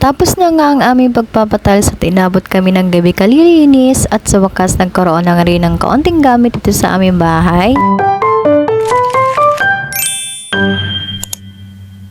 Natapos na nga ang aming pagpapatiles at inabot kami ng gabi kalilinis at sa wakas nagkaroon na rin ng kaunting gamit dito sa aming bahay.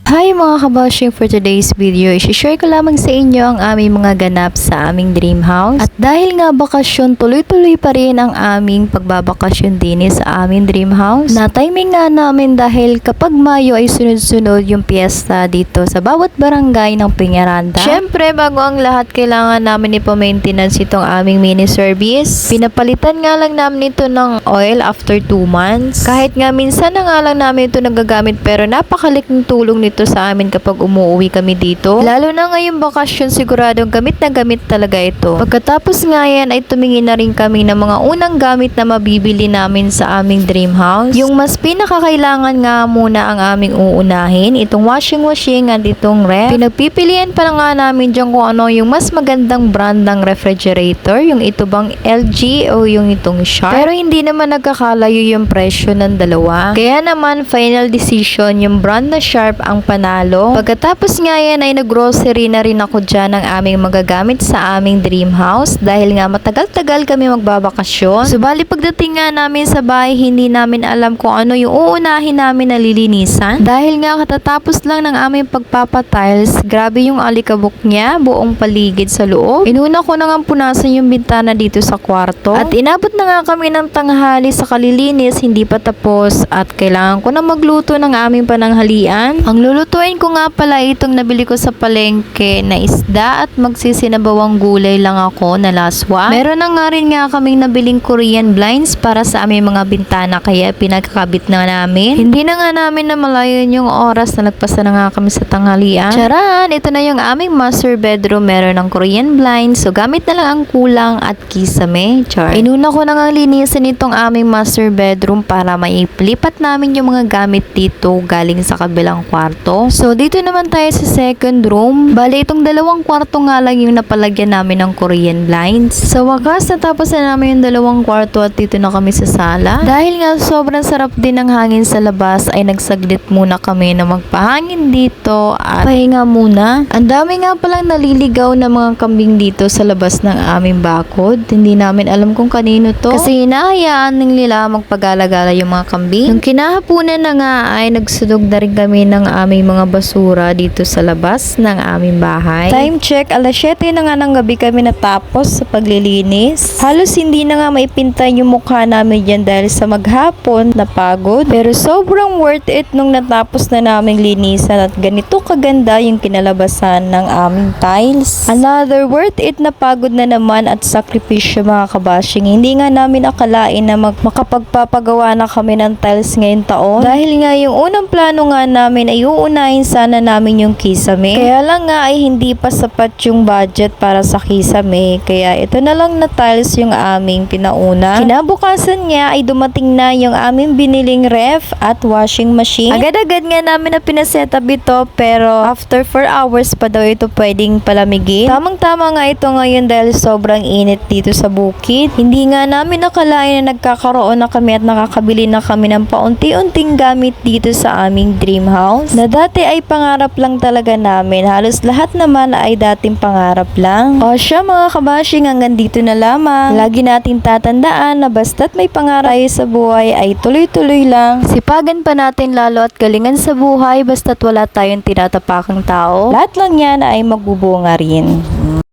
Hi mga kabashing, for today's video, i-share ko lamang sa inyo ang aming mga ganap sa aming dream house. At dahil nga bakasyon, tuloy-tuloy pa rin ang aming pagbabakasyon din sa aming dream house. Na-timing nga namin dahil kapag Mayo ay sunod-sunod yung piyesta dito sa bawat barangay ng Peñaranda. Syempre, bago ang lahat, kailangan namin ipa-maintenance itong aming mini service. Pinapalitan nga lang namin ito ng oil after 2 months. Kahit nga minsan na nga lang namin ito nagagamit, pero napakaliking tulong nito sa amin kapag umuwi kami dito. Lalo na ngayong bakasyon, siguradong gamit na gamit talaga ito. Pagkatapos nga yan ay tumingin na rin kami ng mga unang gamit na mabibili namin sa aming dream house. Yung mas pinakakailangan nga muna ang aming uunahin, itong washing at itong ref. Pinagpipilian pa nga namin dyan kung ano yung mas magandang brand ng refrigerator, yung ito bang LG o yung itong Sharp. Pero hindi naman nagkakalayo yung presyo ng dalawa. Kaya naman final decision yung brand na Sharp ang panalo. Pagkatapos nga yan ay nag-grocery na rin ako dyan ng aming magagamit sa aming dream house dahil nga matagal-tagal kami magbabakasyon. Subali pagdating nga namin sa bahay, hindi namin alam kung ano yung uunahin namin na lilinisan. Dahil nga katatapos lang ng aming pagpapatiles, grabe yung alikabok niya, buong paligid sa loob. Inuna ko na nga punasan yung bintana dito sa kwarto. At inabot na nga kami ng tanghali sa kalilinis, hindi pa tapos at kailangan ko na magluto ng aming pananghalian. Ang lulutuin ko nga pala itong nabili ko sa palengke na isda at magsisinabawang gulay lang ako na laswa. Meron na nga rin nga kaming nabiling Korean blinds para sa aming mga bintana kaya pinagkakabit na namin. Hindi na nga namin namalayan yung oras na nagpasa na nga kami sa tanghalian. Charan! Ito na yung aming master bedroom. Meron ng Korean blinds so gamit na lang ang kulang at kisame. Char. Inuna ko na nga linisin itong aming master bedroom para maiplipat namin yung mga gamit dito galing sa kabilang kwarto. So, dito naman tayo sa second room. Bale, itong dalawang kwarto nga lang yung napalagyan namin ng Korean blinds. Sa wakas, natapos na namin yung dalawang kwarto at dito na kami sa sala. Dahil nga sobrang sarap din ng hangin sa labas, ay nagsaglit muna kami na magpahangin dito at pahinga muna. Ang dami nga palang naliligaw na mga kambing dito sa labas ng aming bakod. Hindi namin alam kung kanino to. Kasi hinahayaan nila magpagala-gala yung mga kambing. Nung kinahapunan na nga ay nagsunog na rin kami ng aming mga basura dito sa labas ng aming bahay. Time check, alas 7 na nga ng gabi kami natapos sa paglilinis. Halos hindi na nga maipintay yung mukha namin dyan dahil sa maghapon na pagod. Pero sobrang worth it nung natapos na naming linisan at ganito kaganda yung kinalabasan ng aming tiles. Another worth it na pagod na naman at sakripisyo mga kabashing. Hindi nga namin akalain na makapagpapagawa na kami ng tiles ngayong taon. Dahil nga yung unang plano nga namin ay uunahin sana namin yung kisame. Kaya lang nga ay hindi pa sapat yung budget para sa kisame. Kaya ito na lang na tiles yung aming pinauna. Kinabukasan nga ay dumating na yung aming biniling ref at washing machine. Agad-agad nga namin na pinasetup ito pero after 4 hours pa daw ito pwedeng palamigin. Tamang-tama nga ito ngayon dahil sobrang init dito sa bukid. Hindi nga namin nakalain na nagkakaroon na kami at nakakabili na kami ng paunti-unting gamit dito sa aming dream house. Na dati ay pangarap lang talaga namin. Halos lahat naman ay dating pangarap lang. O siya mga kabashing, hanggang dito na lamang. Lagi natin tatandaan na basta't may pangarap tayo sa buhay ay tuloy-tuloy lang. Sipagan pa natin lalo at galingan sa buhay basta't wala tayong tinatapakang tao. Lahat lang yan ay magbubunga rin.